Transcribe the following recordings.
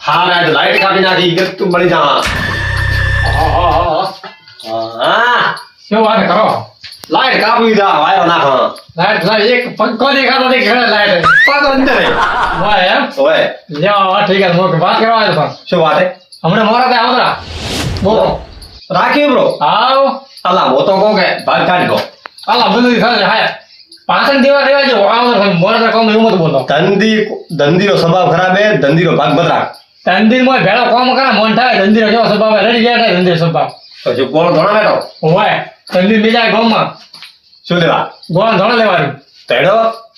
હા લાઈટ કાપી નાખી કે તું મળી જા. હા શું વાત કરો? લાઈટ કાપી દા વાયરો નાખો. લાઈટ એક પંખો દેખાતો નહીં ઘરે લાઈટ પાછો અંદર હોય એમ ઓય લ્યો ઠીક છે મોકે વાત કરવા આવ્યો પણ શું વાત હે હમણાં મોરા તે આવતરા બોલો રાખી બ્રો. આવ અલા મો તો કહો કે ભાગ કાઢ ગો. આલા બધું થાય હાય પાછળ દેવા રેવા જો આવતરા મોરા તે કોમ એવું મત બોલો. ધંધીનો સ્વભાવ ખરાબ હે. ધંધીનો ભાગ મત રાખ. તંદીર માં ભેળો કોમ કરે મન થાય તંદીર કેવો સ્વભાવ રેડી ગયા તંદીર સ્વભાવ તો જો ગોળ ધોણા બેઠો હોય તંદીર બીજા ગામમાં શું લેવા ગોળ ધોળા લેવાની તેડો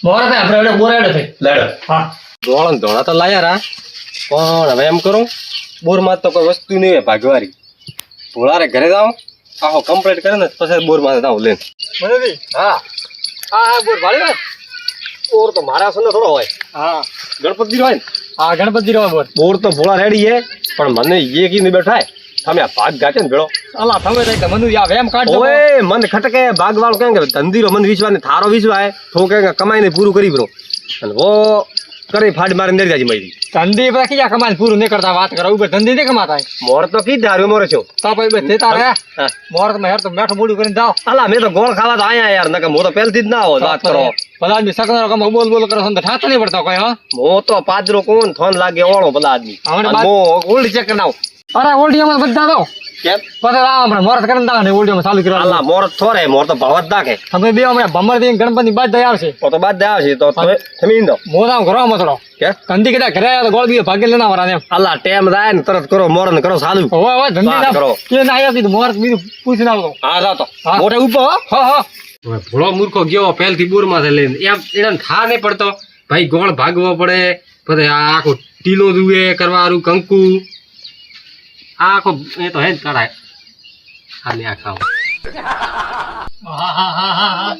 મોરા તે આપણે બોરાડે થઈ લેડો. હા ગોળ ધોળા તો લાયા રા પણ હવે એમ કરું બોરમાં તો કોઈ વસ્તુ નહીં હોય ભાગવારી. ભોળારે ઘરે જાઉં આખો કમ્પ્લીટ કરે ને પછી બોરમાં જાઉં લઈને. મને હા હા બોર ભાળી હોય બોર તો મારા સને થોડો હોય. હા ગણપતિ હોય ને હા ગણપતિ રો બોલ બોર તો ભોળા રેડી હે પણ મને એ કી નહીં બેઠાય તમે આ ભાગ ગાચે ને ભેળો અલા તમે તો મને આ વેમ કાઢ દો ઓય મન ખટકે ભાગ વાળો કેમ કે ધંધીરો મન વિશ્વાસ થારો વિશ્વાસ તો કે કમાઈને પૂરું કરી બ્રો અને વો કરી ફાડ મારે અંદર જાજી મળી ધંધી પર કીયા કમાન પૂરું નહીં કરતા વાત કરો ઉપર ધંધી નહીં કમાતા મોર તો કી ધાર્યો મોરે છો તો ભાઈ બે દેતા રે મોર તો મેર તો મેઠું મોડું કરીને જાઓ અલા મેં તો ગોળ ખાવા તો આયા યાર નકે મો તો પહેલથી જ ના હો વાત કરો બધા આદમી સકનારો કમ બોલ કરો તો ઠાતો નહીં પડતો કોઈ હા મો તો પાદરો કોણ ફોન લાગે ઓળો ભલા આદમી મો ઓલ્ડ ચેક નાવ અરે ઓલ્ડીમાં બધા દો કેમ પછી આ હમણાં મોરત કરીને દા ને ઓલ્ડીમાં ચાલુ કરવા અલા મોર થોરે મોર તો ભળવત નાખે તમે બે હમણાં ભમર દઈને ગણપતિ બાદ દઈ આવશે તો બાદ દે આવશે તો તમે ઇંદો મોરામ ઘરો મતરો કે કંદી કીધા ઘરે આવ્યા તો ગોળ બી ભાગે લેના વરાને અલા ટેમ જાય ને તરત કરો મોર ને કરો ચાલુ હવે હવે ધંધી વાત કરો. ના કે ના આવ્યા કીધું મોરત બીજું પૂછીને આવતો હા જાવ તો મોટે ઉપર હા હા ભોળો મૂર્ખો ગયો પહેલથી બોરમાં લઈને એમ એને થા નહીં પડતો ભાઈ ગોળ ભાગવો પડે પછી આ આખો ટીલો જુએ કરવાનું કંકુ આ આખો એ તો હે જ કરાય ખાલી આ ખાવ હા હા હા હા હા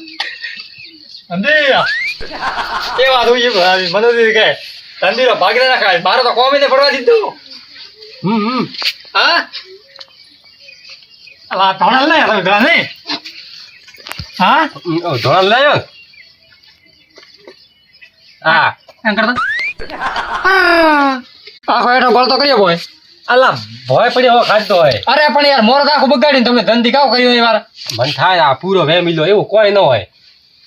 અંદી કેવા દોઈ ભાઈ મને કે તંદીરો ભાગી ના ખાય મારો તો કોમે ને પડવા દીધું હા અલા તોણ લે હવે ગાને હા ધોરણ લાયો હા એમ કરતા આખો એનો ગોળ તો કર્યો બોય અલા ભય પડ્યો ખાધતો હોય અરે પણ યાર મોર આખો બગાડીને તમે ધંધી કાવ કર્યો યાર મન થાય આ પૂરો વે મિલો એવું કોઈ ન હોય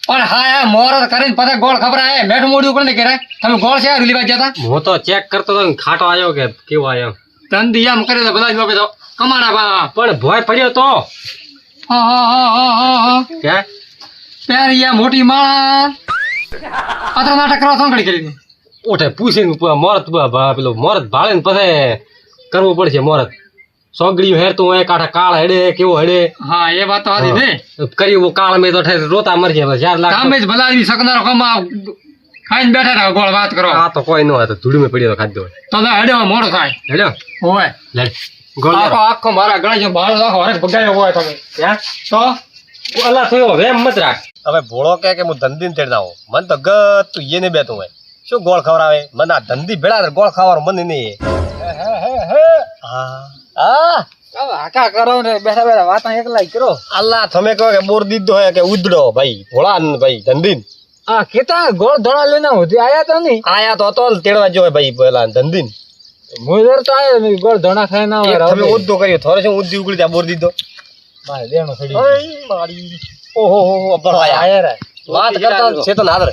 પણ હા યાર મોર કરીને પછી ગોળ ખબરાય મેઠું મોડ્યું પણ નહીં કરાય તમે ગોળ છે લીવા જતા હું તો ચેક કરતો તો ખાટો આવ્યો કે કેવો આવ્યો ધંધી એમ કરે તો બધા જ બાપે તો કમાણા બા પણ ભય પડ્યો તો હા હા હા હા હા હા કે પેરિયા મોટી માળા આતરા નાટક કરવા સંકળી કરી ઓઠે પૂછીને મોરત પેલો મોરત ભાળે ને પછી કરવું પડશે મોરત સોગડીયું હેરતું હોય કાંઠા કાળ હેડે કેવો હેડે હા એ વાત તો હતી ને કર્યું કાળ મેં તો રોતા મરશે 4 લાખ કામે જ ભલા આવી શકનારો કમા ખાઈને બેઠા રહો ગોળ વાત કરો આ તો કોઈ ન હોય તો ધૂળમાં પડ્યો તો ખાધો હોય તો હેડ્યો મોડો થાય હેડ્યો હોય લે ગોળ આખો આખો મારા ગળા જો બાળ આખો હરેક બગાડ્યો હોય તમે ક્યાં તો અલા થયો વેમ મત રાખ હવે ભોળો કે હું ધંધીને તેડતા હોઉં મન તો ગત તું એને બેતું હોય શું ગોળ ખવડાવે મને આ ધંધી ભેળા ગોળ ખાવાનું મને નહીં હા આકા કરો ને બેઠા બેઠા વાતા એકલા કરો અલ્લા તમે કહો કે બોર દીધો હોય કે ઉદડો ભાઈ ભોળા ને ભાઈ ધંધીન આ કેતા ગોળ ધોળા લઈને હોતી આયા તો નહીં આયા તો હતો તેડવા જો ભાઈ પેલા ધંધીન મુજર તો આયો નહીં ગોળ ધોળા ખાય ના હોય તમે ઉદ્દો કર્યો થોરે શું ઉદ્દી ઉગડી ત્યાં બોર દીધો ભાઈ દેણો છડી મારી ઓહો હો બળવાયા આયા રે વાત કરતા ચેતન આદર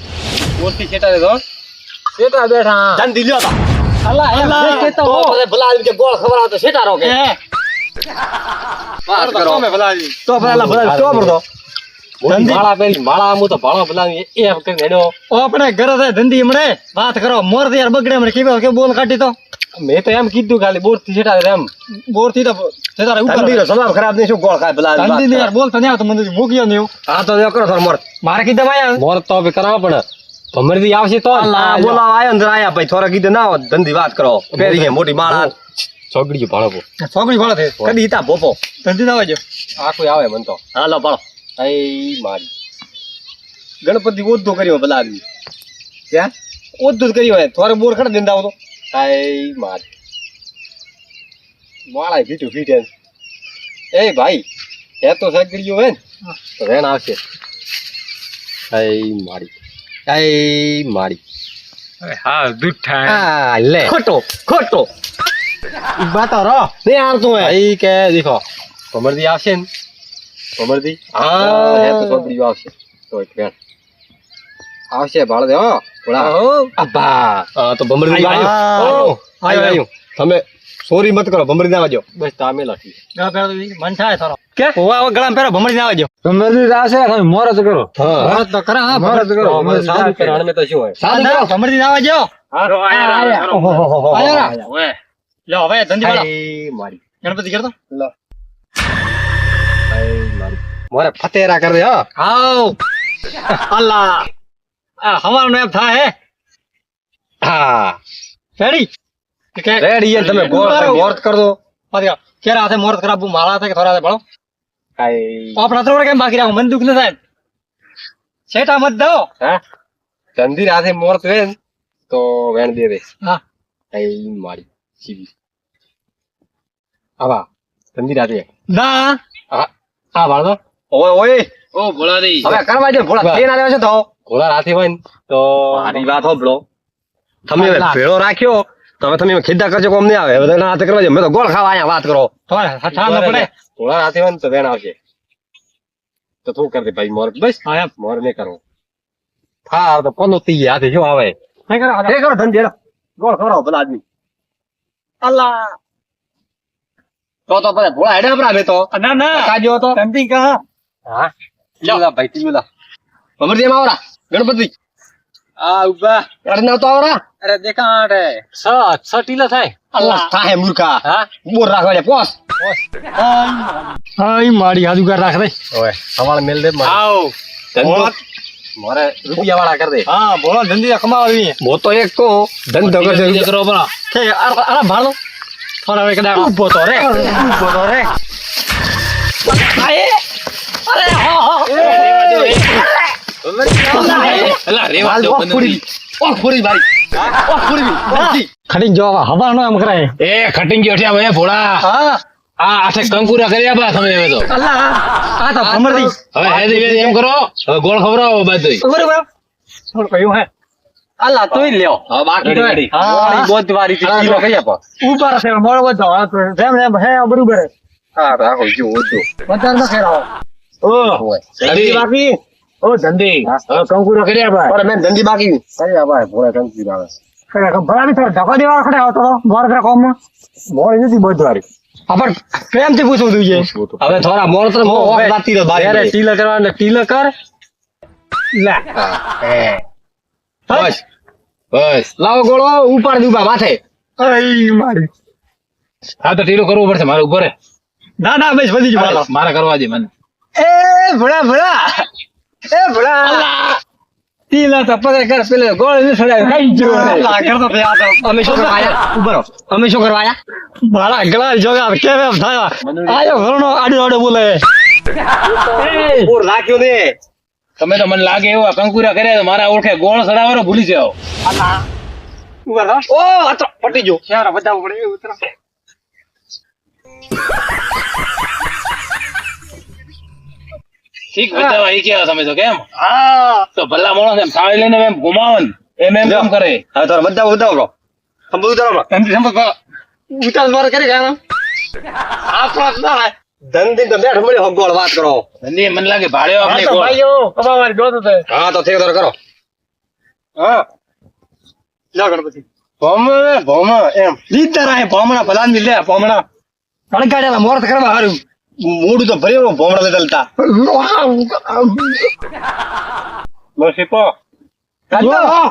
બોરથી ચેતા દો કેતા બેઠા જાન દીલ્યો તો અલા એ કેતા તો પછી ભલા આદમી કે ગોળ ખબર આવતો સેટા રો કે વાત કરો તમે ભલાજી તો ભલા ભલા તો પડતો માળા પેલી માળા મુ તો ભાળો ભલા એ કરીને હેડો આપણે ઘરે થાય ધંધી મળે વાત કરો મોર યાર બગડે મને કે બોલ કાઢી તો મેં તો એમ કીધું ખાલી બોર થી સેટા એમ બોર થી તો સેતારે ઉપર ધંધીનો સ્વભાવ ખરાબ નહીં શું ગોળ ખાય ભલા ધંધી ને યાર બોલ તો નહીં આવતો મને મૂક્યો નહીં હા તો કરો થોર મોર મારે કીધા ભાઈ મોર તો હવે કરાવવા પડે ભમરથી આવશે તો બોલાવા આયો અંદર આયા ભાઈ થોડા કીધું ના હોત ધંધી વાત કરો પેરી ગઈ મોટી માળા છોકરી ભાળો છોકરી ભાળો છે કદી તા બોપો ધંધી ના આવજો આ કોઈ આવે મન તો હાલો ભાળો આઈ મારી ગણપતિ ઓદ્ધો કર્યો ભલા આદમી ક્યાં ઓદ્ધો જ કર્યો હોય થોડે બોર ખડ દિંદા આવતો આઈ મારી માળા ફીટું ફીટે એ ભાઈ એ તો સગડીયો હોય ને તો રેન આવશે આઈ મારી હા દૂધ થાય હા લે ખોટો ખોટો બાતો રો નહીં આવતું હે ભાઈ કે દેખો ભમરદી આવશે ને ભમરદી હા. હે તો છોકરીઓ આવશે તો ફેર આવશે ભાળ દે હો થોડા અબ્બા હા તો ભમરડી આયો, આયો આયો. તમે સોરી મત કરો ભમરડી ના આવજો બસ તામે લખી ગળા પહેરો તો મન થાય થોડો કે ઓવા ગળા પહેરો ભમરડી ના આવજો ભમરડી આવશે તમે મોરત કરો હા મોરત તો કરા હા મારે મોરત કરો ભમરડી સાદું આવશે. કરાણ મેં તો શું હોય સાદું કરો ભમરડી ના આવજો આયા લ્યો હવે ધંધી વાળો આઈ મારી ગણપતિ કરતો આઈ મારી મોરે ફતેરા કર દે હો આવ અલ્લા આ હવાનો એમ થાય હે હા રેડી કે રેડી હે તમે મોરત કર દો પાછા કેરા હાથે મોરત કરાબુ માળા હાથે કે થોડા હાથે ભણો આઈ આપણા ત્રણ કેમ બાકી રાખો મન દુખ ન થાય છેટા મત દો હા ચંદીર હાથે મોરત વેન તો વેણ દે દે હા આઈ મારી સીધી આવા ચંદીર હાથે ના હા આ ભાળ દો ઓય ઓય ઓ ભોળાદી હવે કરવા દે ભોળા ટ્રેન આવ્યો છે તો ઘોડા હાથે હોય ને તો મારી વાત હોબળો તમે હવે ભેળો રાખ્યો તો હવે તમે ખીધા કરજો કોમ નહીં આવે હવે તેના હાથે કરવા દો મેં તો ગોળ ખાવા અહીંયા વાત કરો થોડા હઠા ન પડે ઘોડા હાથે હોય ને તો વેણ આવશે તો તું કર દે ભાઈ મોરત બસ હા એમ મોર નહીં કરવો થાર તો પનો તી હાથે જો આવે નહીં કરો એ કરો ધંધે ગોળ ખવડાવો પેલા આદમી અલ્લા તો પછી ભોળા હેડે આપડા મેં તો ના ના કાજો તો ધંધી કા હા ટીલા ભાઈ ટીલા ભમરડી એમ આવરા ગણપતિ આ ઉભા અરે ના તો આવરા અરે દેખાડ છ ટીલા થાય અલ્લાહ થાહે મૂર્ખા હા બોર રાખવા દે પોસ હાય મારી હાજુગાર રાખ દે ઓય સવાળ મેલ દે મારે આવ ધંધો મારે રૂપિયા વાળા કર દે હા ભોળા ધંધી કમાવા જોઈએ મો તો એક કહું ધંધો કરશે કરો બરા કે અરે ભાળો થોડા વે કદા ઉભો તો રે આયે અરે એલા રેવા દો પૂરી ભાઈ ખડી જો હવા નો એમ કરાય એ ખટીંગ ગયો છે ભોળા હા આ આઠે કંકુરા કર્યા બા તમે હવે તો અલ્લા આ તો ભમરડી હવે હેદી વેદી એમ કરો હવે ગોળ ખવડાવો બાદ બરાબર થોડું કયું હે અલ્લા તોય લ્યો હવે બાકી તો હેડી હા. ગોળી બોધવારી થી કિલો કરી આપો ઉપર છે મોળો બધો જેમ જેમ હે બરોબર હા રાખો જો ઓજો વધારે ન ખેરાવો હોય ધંધી બાકી ઓ ધંધી હવે કંકુરા કર્યા બા અરે મેં ધંધી બાકી કર્યા બા ભોળા કંકુરા આવે ભરાની થોડા ઢકો દેવા ખડે આવતો મોર કરે કોમ મોય નથી બોધવારી આપણ પ્રેમથી પૂછવું જોઈએ હવે થોડા મોર તો મો ઓફ લાતી તો ત્યારે બારી ટીલા કરવાને ટીલા કર લે બસ બસ લાવો ગોળો ઉપાડ દીબા માથે અઈ મારી હા તો ટીલો કરવો પડશે મારે ઉપર ના ના બસ વધી જ મારો મારે કરવા દે મને એ ભલા તીલા તો પગે કર પેલે ગોળ ન છડાય કઈ જો લાગર તો આ તો અમે શું કરવા આયા ઉભો રહો અમે શું કરવા આયા મારા ગળા જોગા કેમ એમ થાય આયો ઘરનો આડો આડો બોલે બોર રાખ્યો ને તમે તો મને લાગે એવા કંકુરા કર્યા તો મારા ઓળખે ગોળ સડાવવાનો ભૂલી જાઓ ઉભા રહો ઓ આ તો પટી ગયો ક્યારે બતાવવું પડે એવું ઉતરો ઠીક બતાવા ઈ કેવા તમે તો કેમ હા તો ભલા માણસ એમ થાળી લઈને એમ ઘુમાવન એમ કેમ કરે હવે તો બતાવો બતાવો હમ બધું તારો ધંધી સંભળ ઉતાર માર કરી ગયા આ પ્રાસ ના ધંધી તો બેઠ મળ્યો ગોળ વાત કરો ધંધી મને લાગે ભાડ્યો આપણે તો ગોળ ભાઈઓ કબાવાર જોતો તે હા તો ઠેકેદાર કરો હા લા ગણપતિ ભમ એમ લીધા રાય ભમણા ભલાન દી લે ભમણા અડગાડેલા મોરત કરવા હારું મોડું તો ભર્યો ભોમડા લેતા બસ પો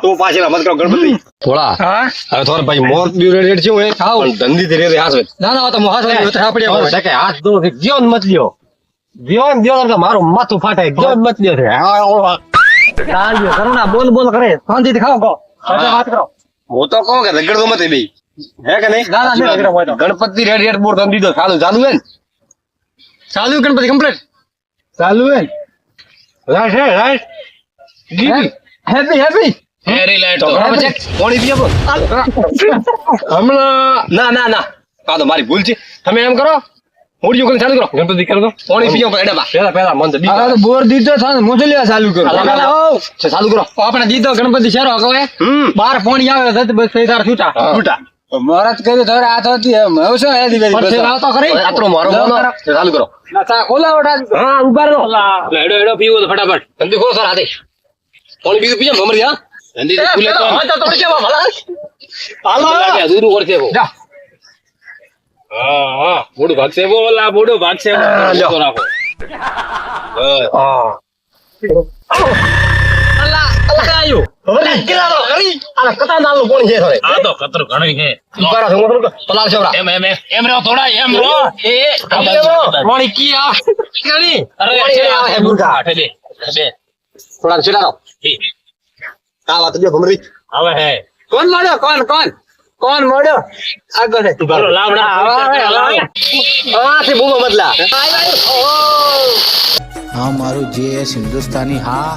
તું પાછી મત કરો ગણપતિ થોડા હા હવે થોડા ભાઈ મોર રેડ છે હું ખાવ. પણ ધંધી થી રેડ હાસ ના ના તો મોહાસ ઉતર આપડે કે હાથ દો જીવન મત લ્યો જીવન જીવન તો મારું માથું ફાટે જીવન મત લ્યો છે ચાલ્યો કરુણા બોલ કરે શાંતિથી ખાઓ કો વાત કરો હું તો કહું કે રગડતો મત ભાઈ હે કે નહીં ના, નહીં રગડો હોય તો. ગણપતિ રેડ બોર્ડ ધંધી તો સારું ચાલુ હે ને ચાલુ ગણપતિ કમ્પ્લીટ ચાલુ હે રાઈટ હેપી હેરી લાઈટ તો તો બરાબર છે કોણી પીએ હમણાં ના આ તો મારી ભૂલ છે તમે એમ કરો હોડીઓ કરીને ચાલુ કરો ગણપતિ કરો તો પાણી પીઓ એડામાં પેલા મન તો આ તો બોર દીધો થાય મોસલિયા ચાલુ કરો ચાલુ કરો આપણે દીધો ગણપતિ શેરો કહે બાર પાણી આવે તો બસ પૈસા છૂટા છૂટા મરત કર્યું તો આ તો હતી હવે શું હે દીવેલી આવતો ખરી આટલો મારો મોનો ચાલુ કરો ચા ખોલાવડા હા ઉભા રહો એડો એડો પીવો તો ફટાફટ જલ્દી ખોલો સર હાથે પાણી પીવું પીજો ભમરી હા જલ્દી ખુલે તો હા તો કેવા ભલા હાલો લાગે અધૂરું કરશે વો જા હા મોડું ભાગશે વો ઓલા મોડું ભાગશે વો લ્યો. તો રાખો આયો ભમરી કેલા રો કરી આ કતા નાલ પાણી છે હવે આ તો કતર ઘણી છે ઉભા રહો હું પલાળ છોરા એમ રહો થોડા એમ રહો એ પાણી કી આવે કેની અરે પાણી આવે હે મુર્ગા બે થોડા છેડા રહો આ વાત જો ભમરી હવે હે કોણ મળ્યો કોણ મળ્યો આગળ છે બોલો લાવડા હા તે બૂમા મતલા हाँ मारू जेएस हिंदुस्तानी हाँ